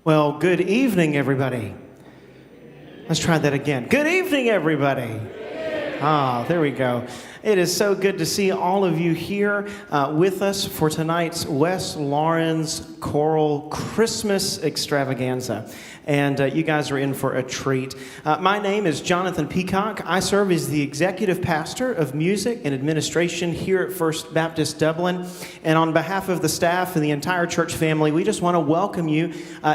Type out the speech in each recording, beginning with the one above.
Well, good evening, everybody. Let's try that again. Good evening, everybody. Ah, there we go. It is so good to see all of you here with us for tonight's West Lawrence Choral Christmas Extravaganza. And you guys are in for a treat. My name is Jonathan Peacock. I serve as the executive pastor of music and administration here at First Baptist Dublin. And on behalf of the staff and the entire church family, we just want to welcome you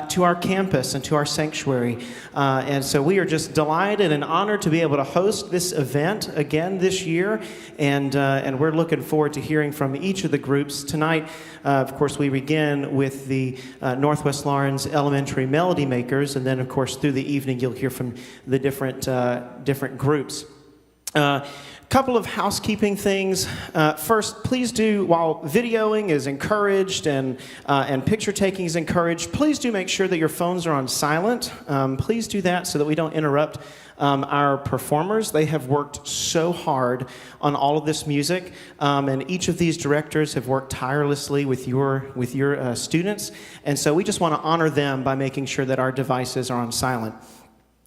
to our campus and to our sanctuary. And so we are just delighted and honored to be able to host this event again this year. And we're looking forward to hearing from each of the groups. Tonight, of course, we begin with the Northwest Lawrence Elementary Melody Makers. And then, of course, through the evening, you'll hear from the different groups. Couple of housekeeping things. First, please do, while videoing is encouraged and picture taking is encouraged, please do make sure that your phones are on silent. Please do that so that we don't interrupt our performers. They have worked so hard on all of this music, and each of these directors have worked tirelessly with your students, and so we just want to honor them by making sure that our devices are on silent.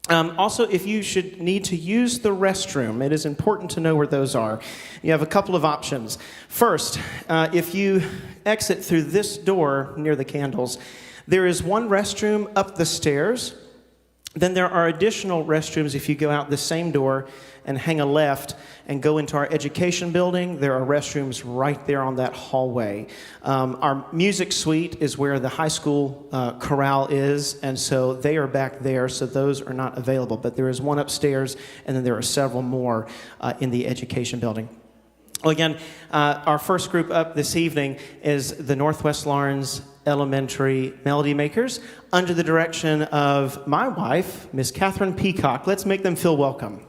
Also, if you should need to use the restroom, it is important to know where those are. You have a couple of options. First, if you exit through this door near the candles, there is one restroom up the stairs. Then there are additional restrooms if you go out the same door and hang a left and go into our education building. There are restrooms right there on that hallway. Our music suite is where the high school chorale is, and so they are back there, so those are not available. But there is one upstairs, and then there are several more in the education building. Well, again, our first group up this evening is the Northwest Lawrence Elementary Melody Makers under the direction of my wife, Miss Catherine Peacock. Let's make them feel welcome.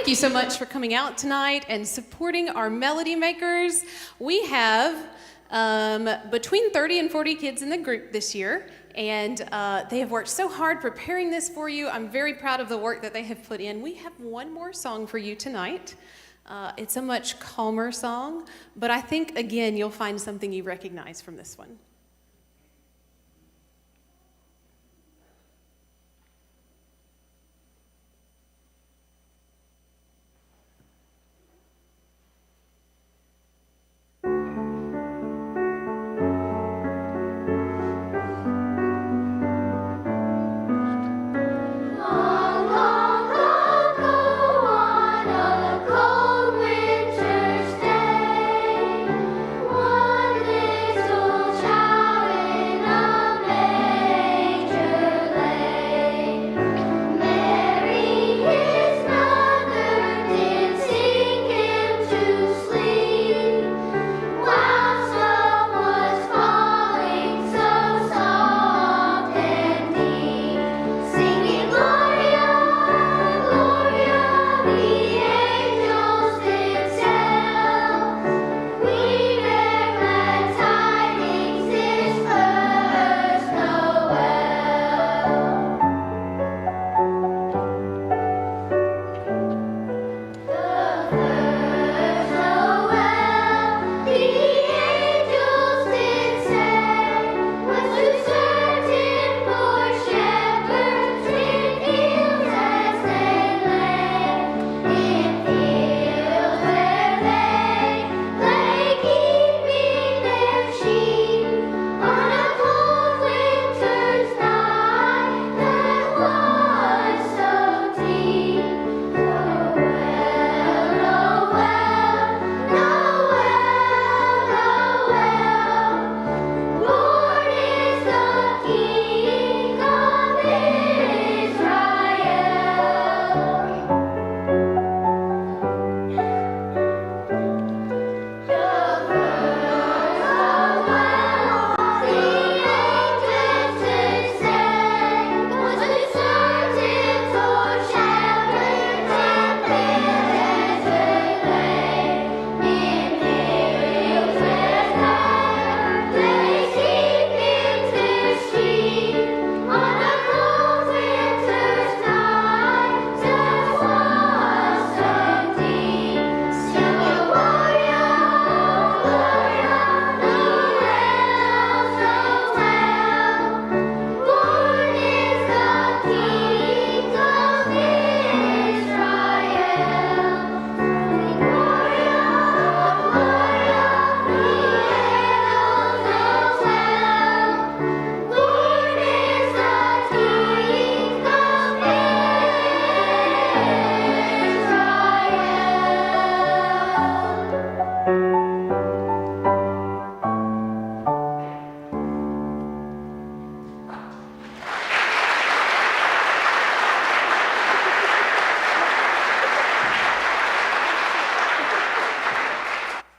Thank you so much for coming out tonight and supporting our melody makers. We have between 30 and 40 kids in the group this year, and they have worked so hard preparing this for you. I'm very proud of the work that they have put in. We have one more song for you tonight. It's a much calmer song, but I think, again, you'll find something you recognize from this one.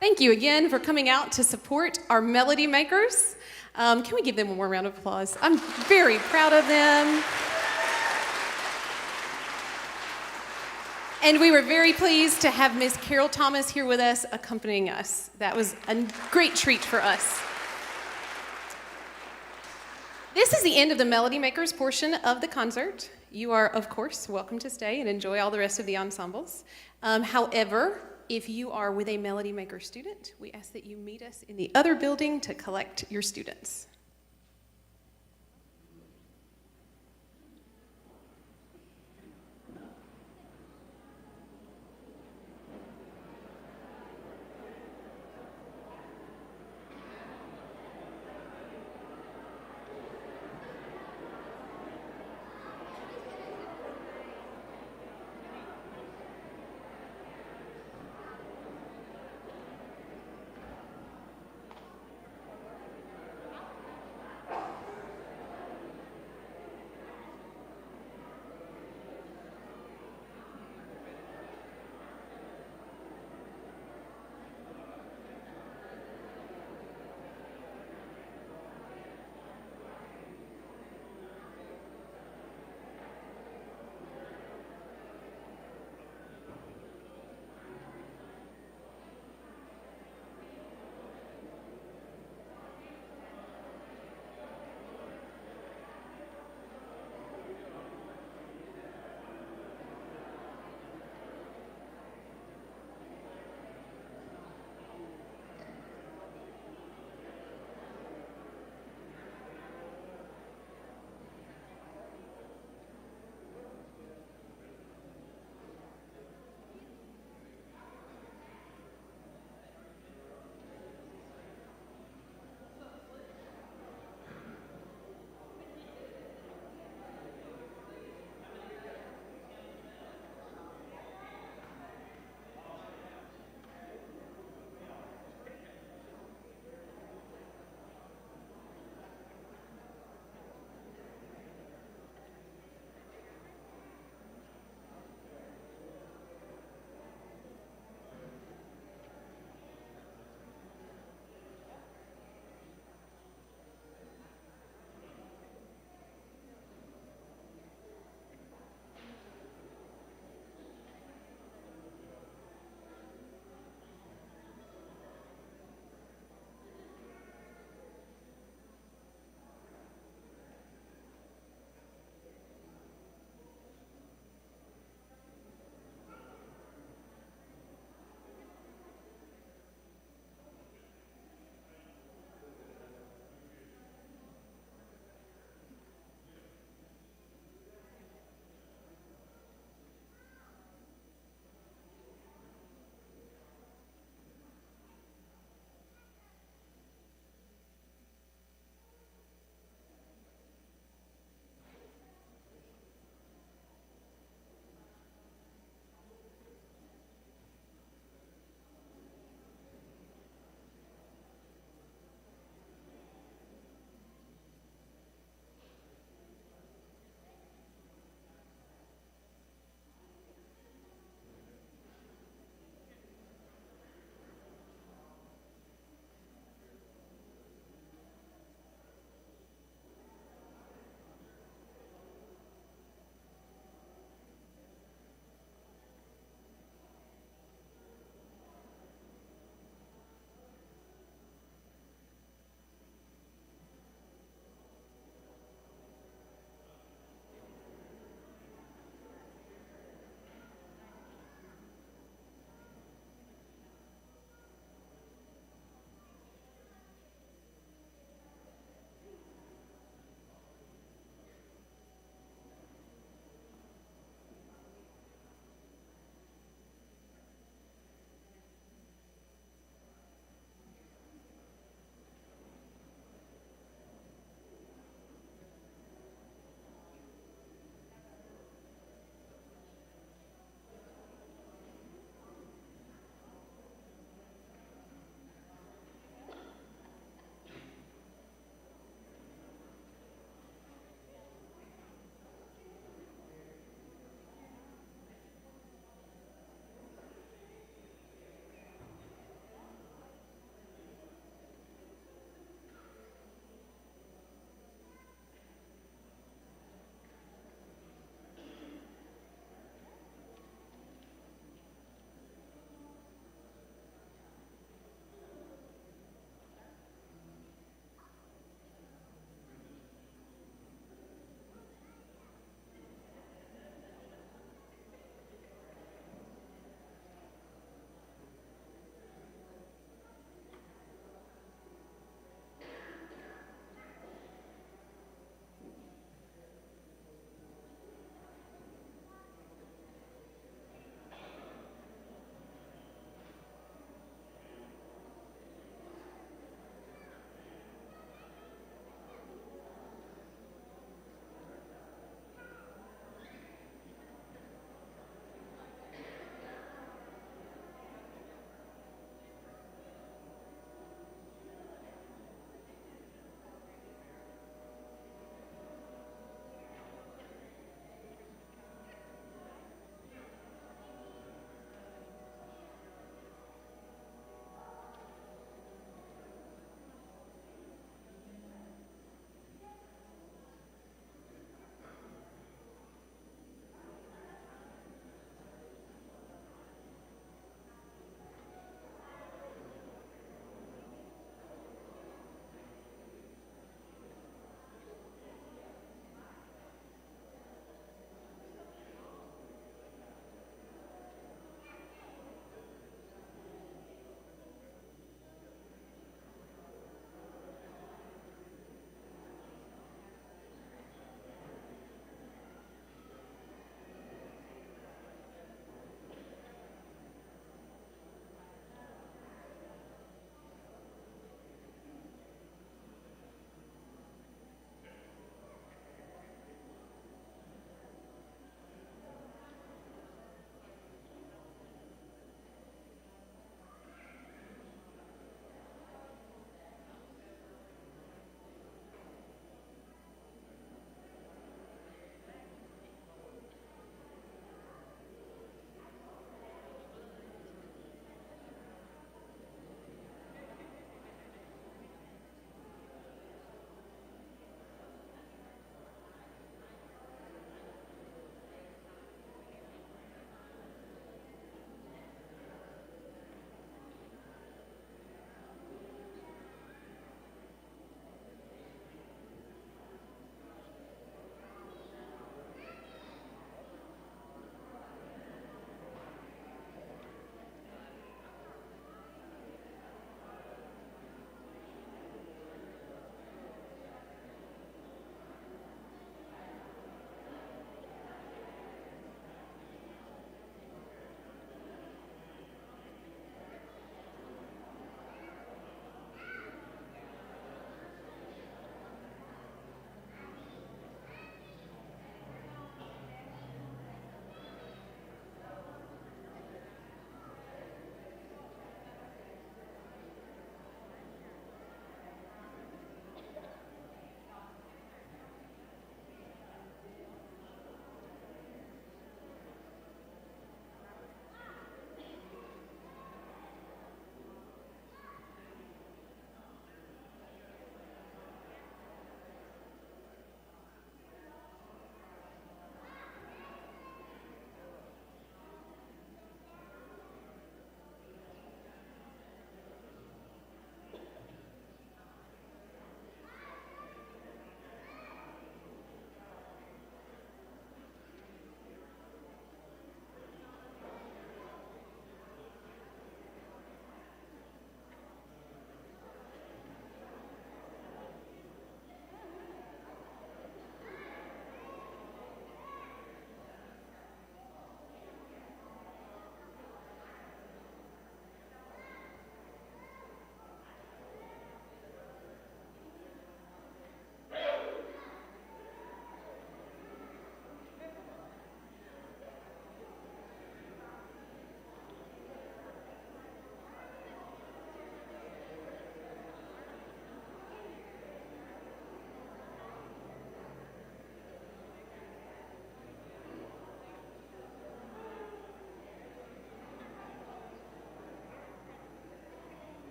Thank you again for coming out to support our melody makers. Can we give them one more round of applause? I'm very proud of them. And we were very pleased to have Ms. Carol Thomas here with us, accompanying us. That was a great treat for us. This is the end of the Melody Makers portion of the concert. You are, of course, welcome to stay and enjoy all the rest of the ensembles. However, if you are with a Melody Maker student, we ask that you meet us in the other building to collect your students.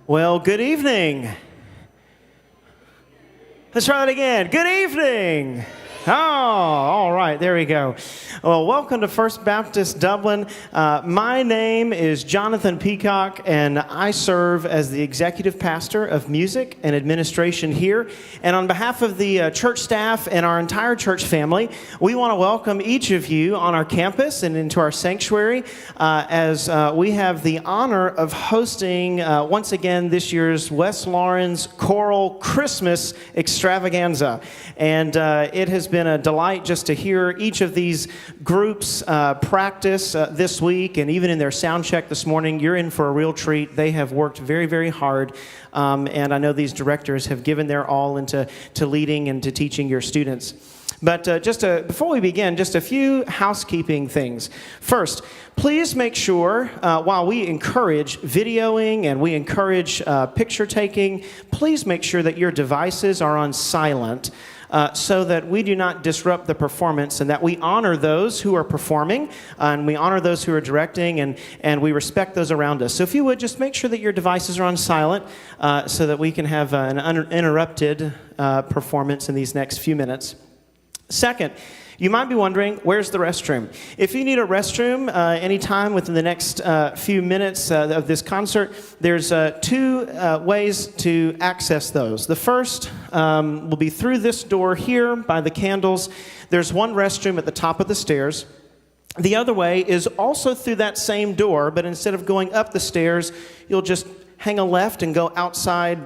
Well, good evening. Let's try that again. Good evening. Oh, all right, there we go. Well, welcome to First Baptist Dublin. My name is Jonathan Peacock, and I serve as the executive pastor of music and administration here. And on behalf of the church staff and our entire church family, we want to welcome each of you on our campus and into our sanctuary as we have the honor of hosting once again this year's West Lawrence Choral Christmas Extravaganza. And it has been a delight just to hear each of these groups practice this week, and even in their sound check this morning. You're in for a real treat. They have worked very, very hard, and I know these directors have given their all into leading and to teaching your students. But before we begin, just a few housekeeping things. First, please make sure, while we encourage videoing and we encourage picture taking, please make sure that your devices are on silent. So that we do not disrupt the performance, and that we honor those who are performing, and we honor those who are directing, and we respect those around us. So if you would, just make sure that your devices are on silent so that we can have an uninterrupted performance in these next few minutes. Second, you might be wondering, where's the restroom? If you need a restroom anytime within the next few minutes of this concert, there's two ways to access those. The first will be through this door here by the candles. There's one restroom at the top of the stairs. The other way is also through that same door, but instead of going up the stairs, you'll just hang a left and go outside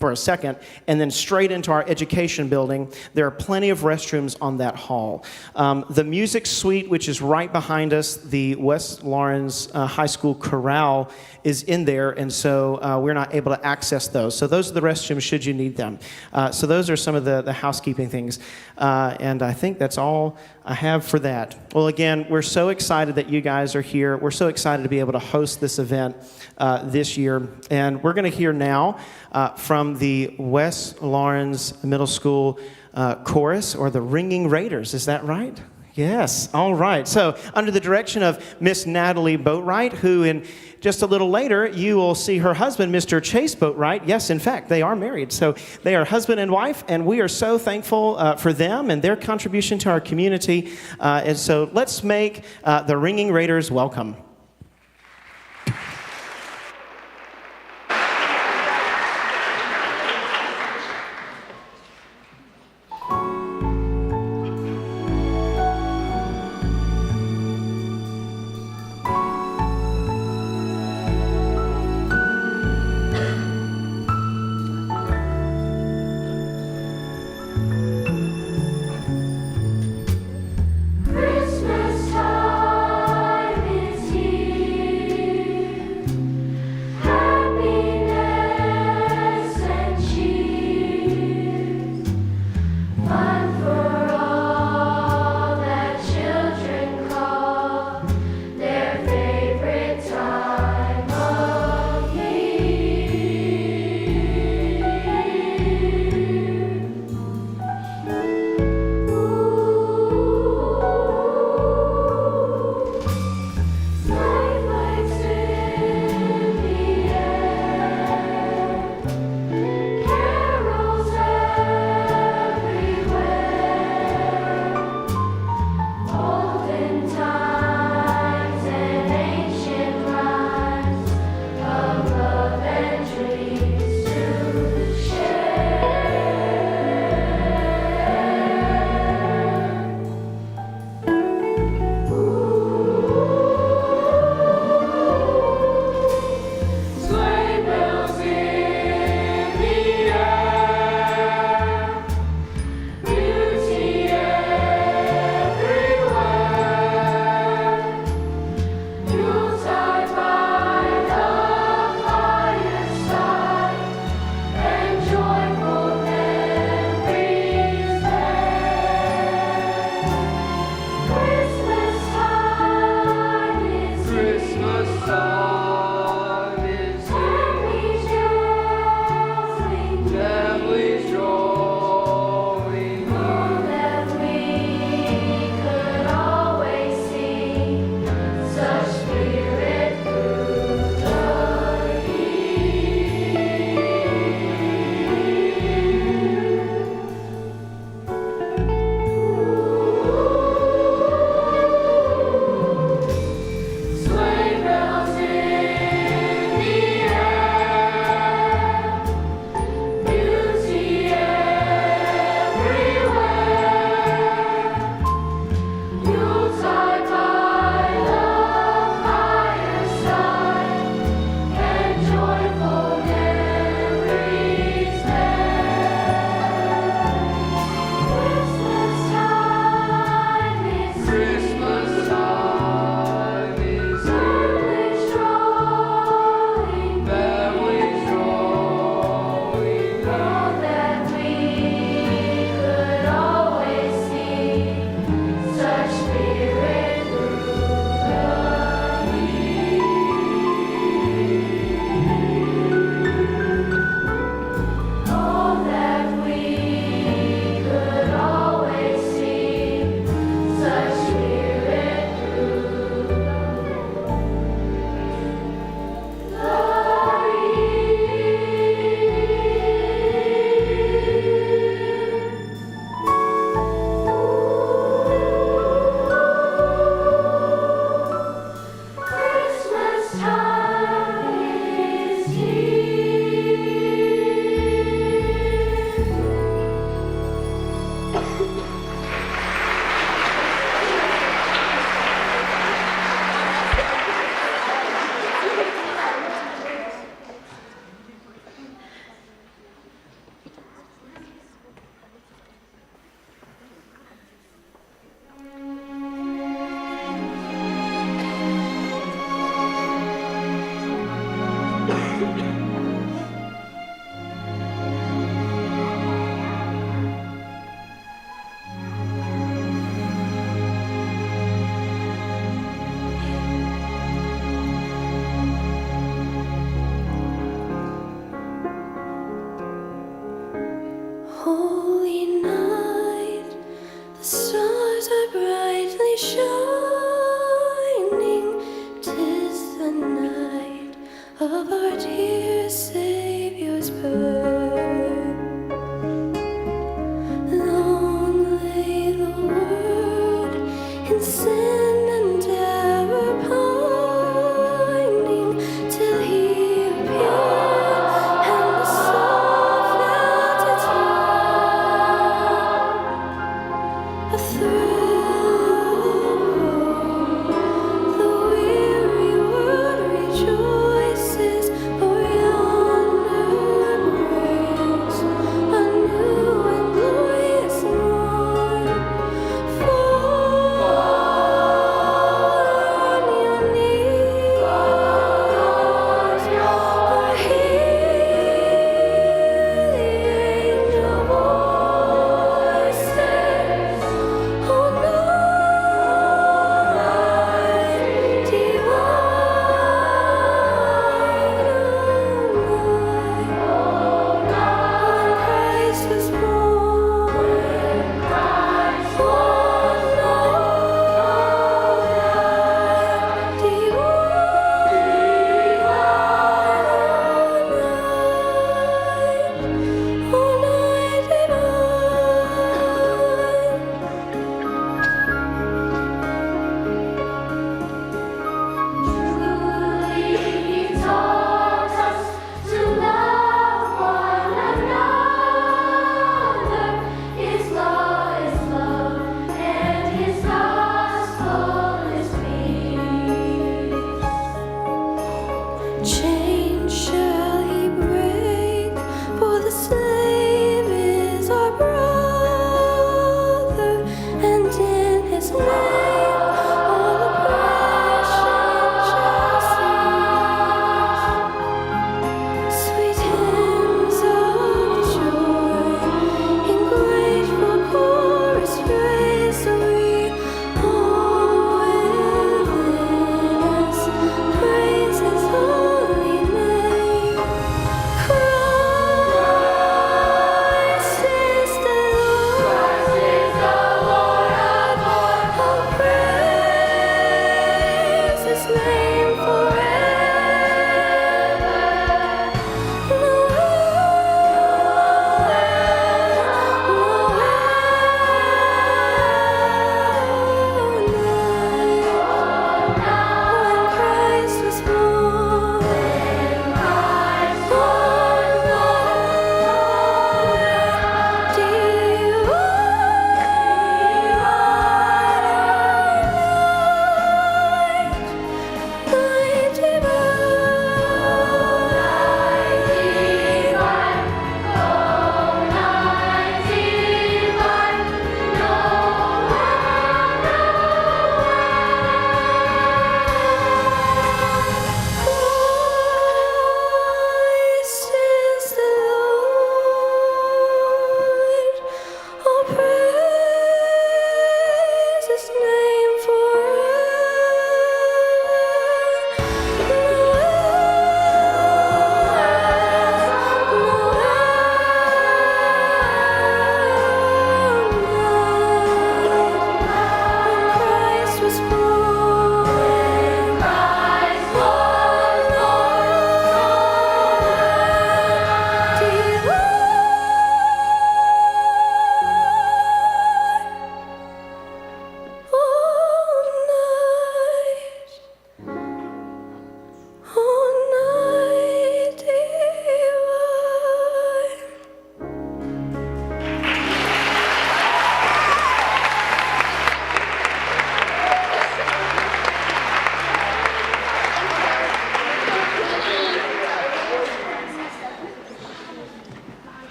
for a second, and then straight into our education building. There are plenty of restrooms on that hall. The music suite, which is right behind us, the West Lawrence High School Choral, is in there, and so we're not able to access those. So those are the restrooms should you need them. So those are some of the housekeeping things, and I think that's all I have for that. Well, again, we're so excited that you guys are here. We're so excited to be able to host this event this year, and we're going to hear now from the West Lawrence Middle School chorus, or the Ringing Raiders. Is that right? Yes. All right. So under the direction of Miss Natalie Boatwright, who in just a little later you will see her husband, Mr. Chase Boatwright. Yes, in fact, they are married. So they are husband and wife, and we are so thankful for them and their contribution to our community. And so let's make the Ringing Raiders welcome. Christmas time is here. shining. 'Tis the night of our dear Savior's birth. Long lay the world in sin and error pining, till He appeared and the soul felt its worth. A thrill, the weary world rejoices, for yonder breaks a new and glorious morn. For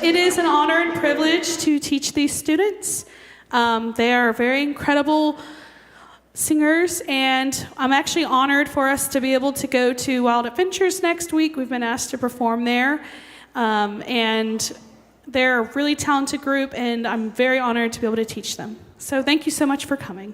it is an honor and privilege to teach these students. They are very incredible singers, and I'm actually honored for us to be able to go to Wild Adventures next week. We've been asked to perform there, and they're a really talented group, and I'm very honored to be able to teach them. So thank you so much for coming.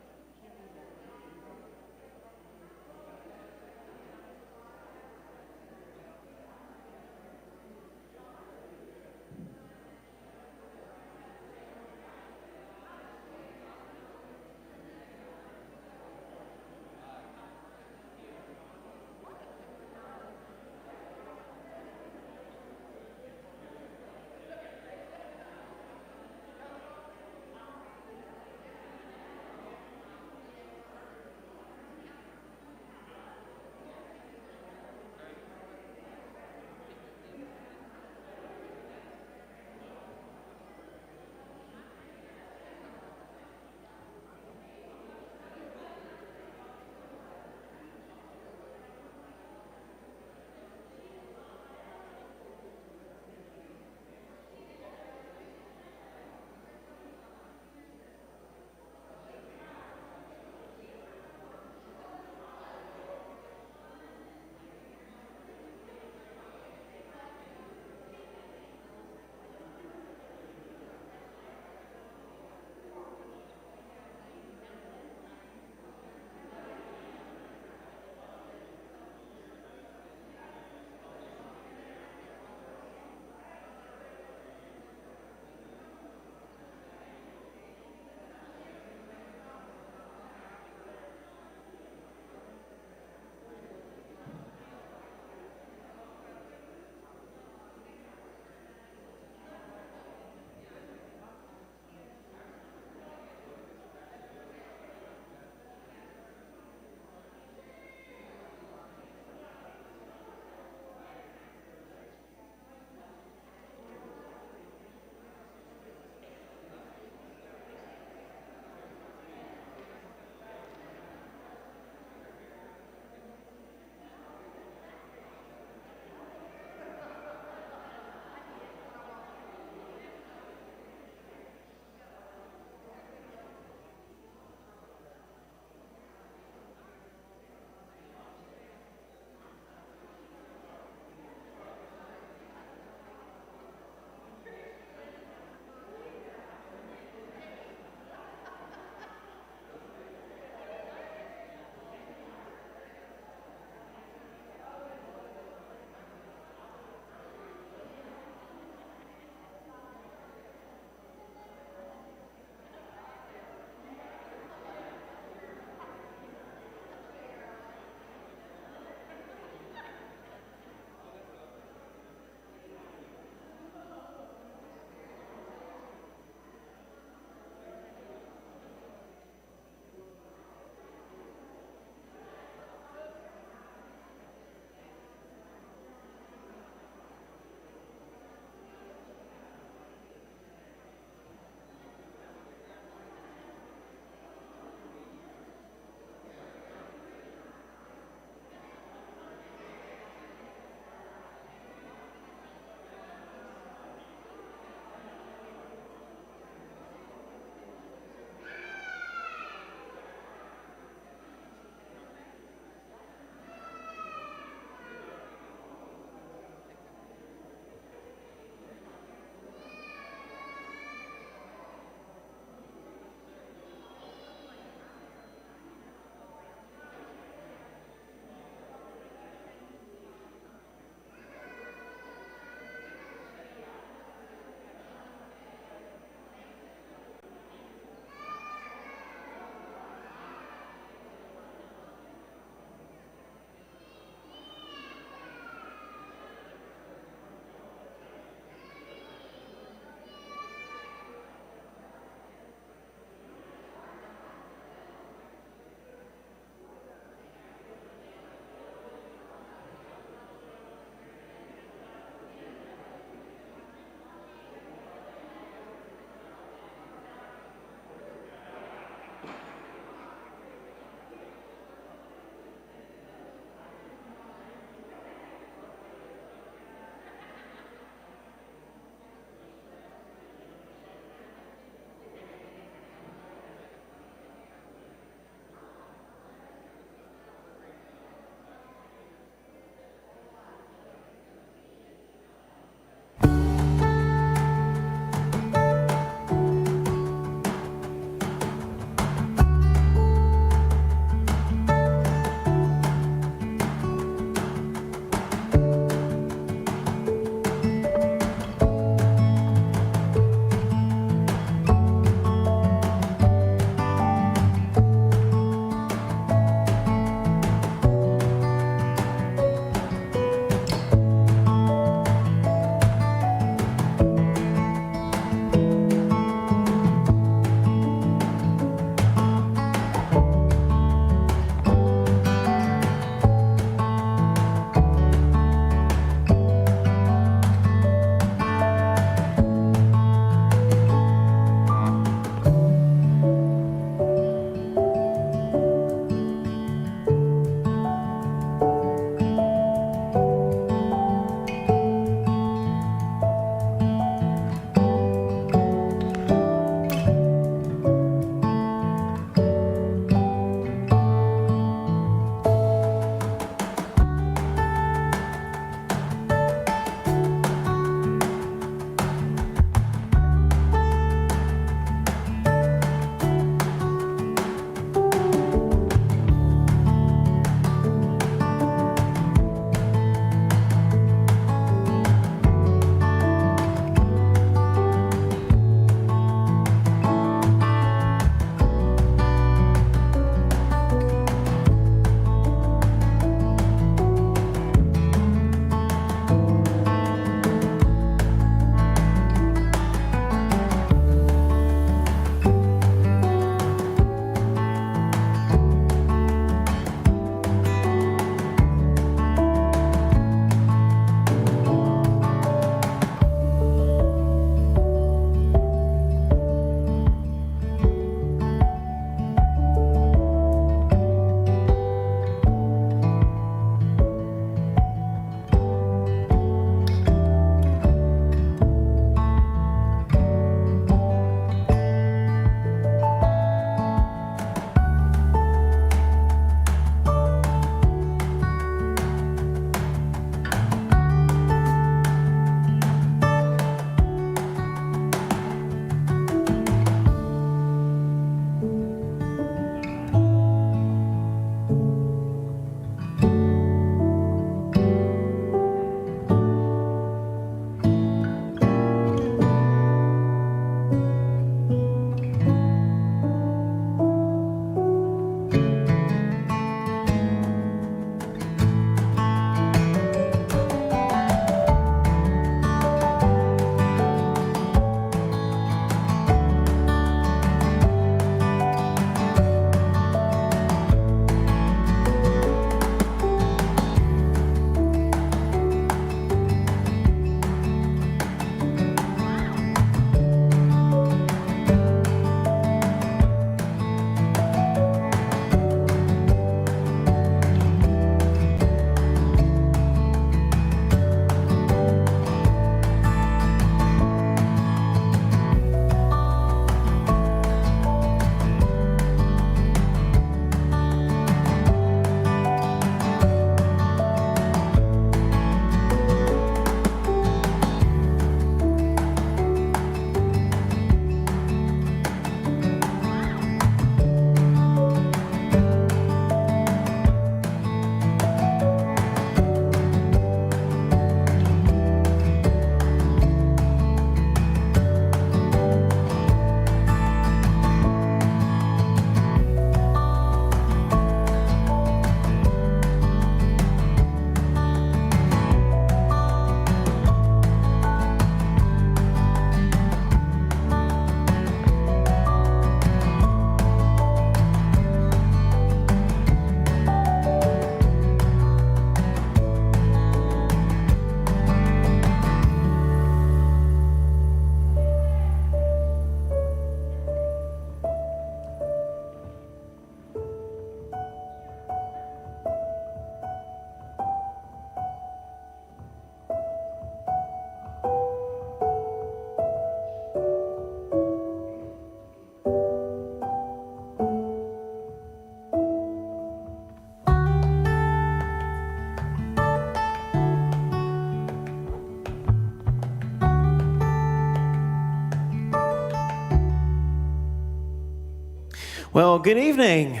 Well, good evening.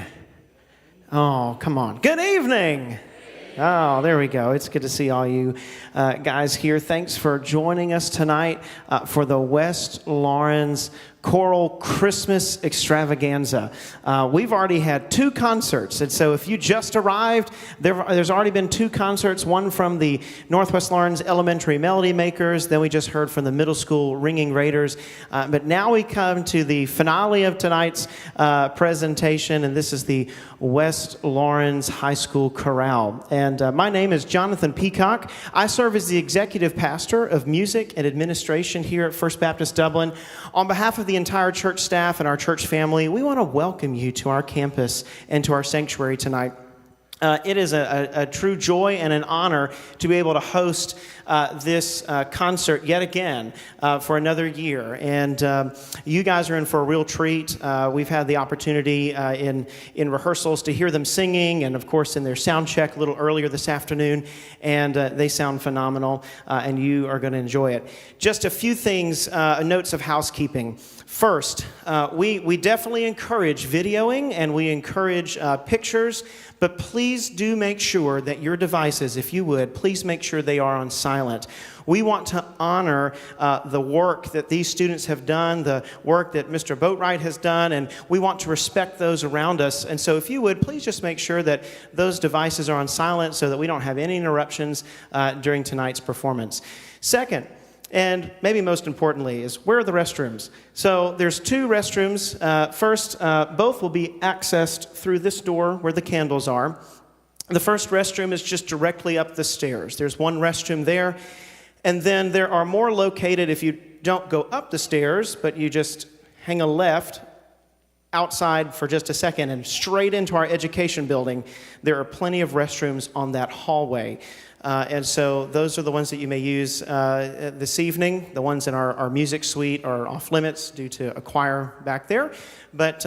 Oh, come on. Good evening. Oh, there we go. It's good to see all you guys here. Thanks for joining us tonight for the West Lawrence Choral Christmas Extravaganza. We've already had 2 concerts, and so if you just arrived, there's already been 2 concerts, one from the Northwest Lawrence Elementary Melody Makers, then we just heard from the middle school Ringing Raiders, but now we come to the finale of tonight's presentation, and this is the West Lawrence High School Choral. And my name is Jonathan Peacock. I serve as the executive pastor of music and administration here at First Baptist Dublin. On behalf of the entire church staff and our church family, we want to welcome you to our campus and to our sanctuary tonight. It is a true joy and an honor to be able to host this concert yet again for another year. And you guys are in for a real treat. We've had the opportunity in rehearsals to hear them singing, and of course in their sound check a little earlier this afternoon. And they sound phenomenal, and you are going to enjoy it. Just a few things, notes of housekeeping. First, we definitely encourage videoing and we encourage pictures, but please do make sure that your devices, if you would, please make sure they are on silent. We want to honor the work that these students have done, the work that Mr. Boatwright has done, and we want to respect those around us. And so if you would, please just make sure that those devices are on silent so that we don't have any interruptions during tonight's performance. Second, and maybe most importantly, is where are the restrooms? So there's 2 restrooms. First, both will be accessed through this door where the candles are. The first restroom is just directly up the stairs. There's one restroom there. And then there are more located if you don't go up the stairs, but you just hang a left outside for just a second and straight into our education building. There are plenty of restrooms on that hallway. And so those are the ones that you may use this evening. The ones in our music suite are off limits due to a choir back there. But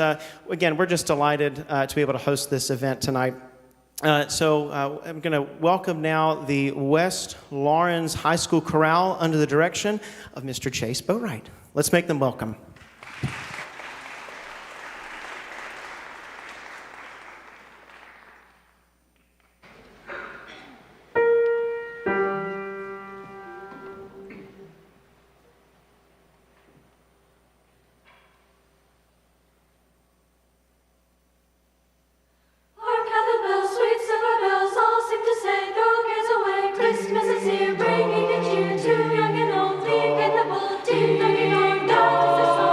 again, we're just delighted to be able to host this event tonight. So I'm going to welcome now the West Lawrence High School Choral under the direction of Mr. Chase Boatwright. Let's make them welcome. Christmas is here, bringing good cheer to young and old. Deep in the bowl, deep young and old, down to the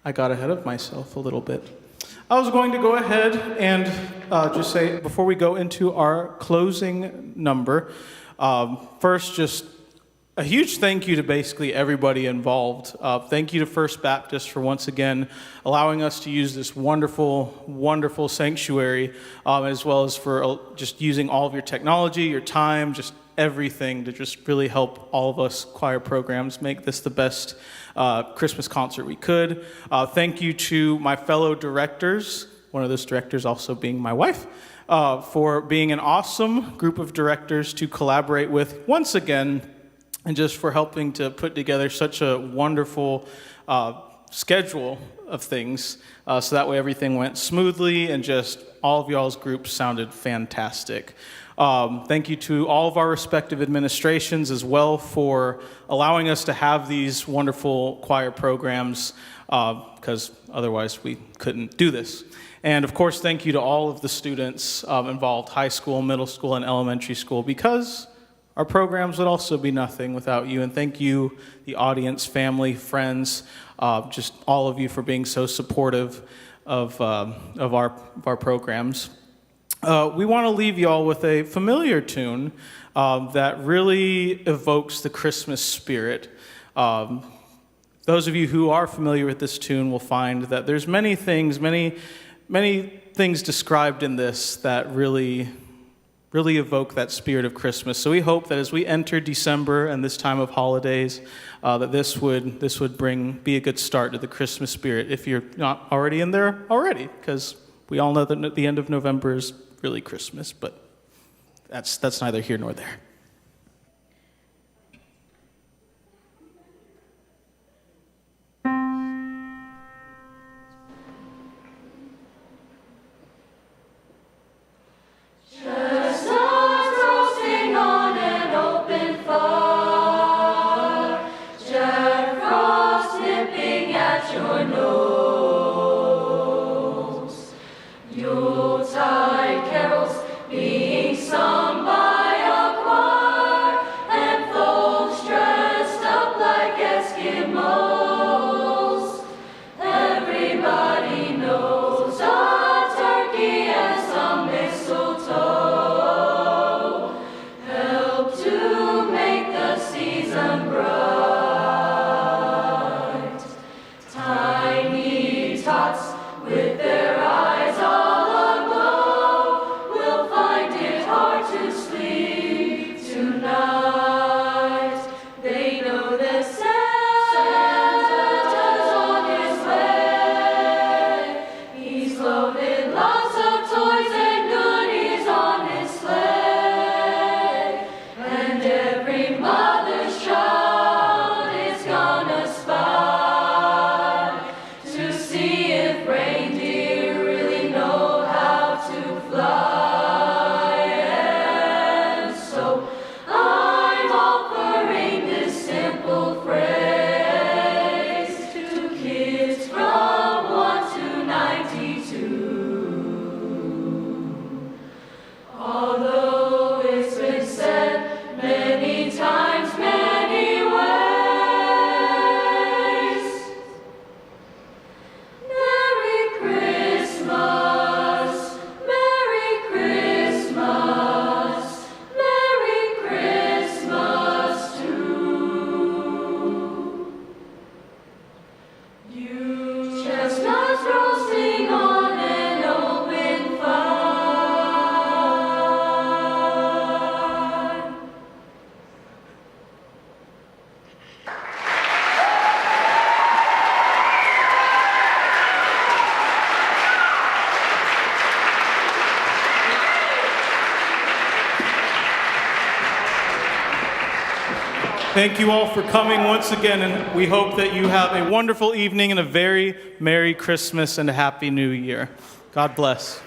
I got ahead of myself a little bit. I was going to go ahead and just say, before we go into our closing number, first, just a huge thank you to basically everybody involved. Thank you to First Baptist for once again allowing us to use this wonderful, wonderful sanctuary, as well as for just using all of your technology, your time, just everything to just really help all of us choir programs make this the best Christmas concert we could. Thank you to my fellow directors, one of those directors also being my wife, for being an awesome group of directors to collaborate with once again, and just for helping to put together such a wonderful schedule of things, so that way everything went smoothly and just all of y'all's groups sounded fantastic. Thank you to all of our respective administrations as well for allowing us to have these wonderful choir programs, because otherwise we couldn't do this. And of course, thank you to all of the students involved, high school, middle school, and elementary school, because our programs would also be nothing without you. And thank you, the audience, family, friends, just all of you for being so supportive of our programs. We want to leave y'all with a familiar tune that really evokes the Christmas spirit. Those of you who are familiar with this tune will find that there's many things described in this that really evoke that spirit of Christmas. So we hope that as we enter December and this time of holidays, that this would be a good start to the Christmas spirit, if you're not already in there already, because we all know that the end of November is really Christmas, but that's neither here nor there. Thank you all for coming once again, and we hope that you have a wonderful evening and a very Merry Christmas and a Happy New Year. God bless.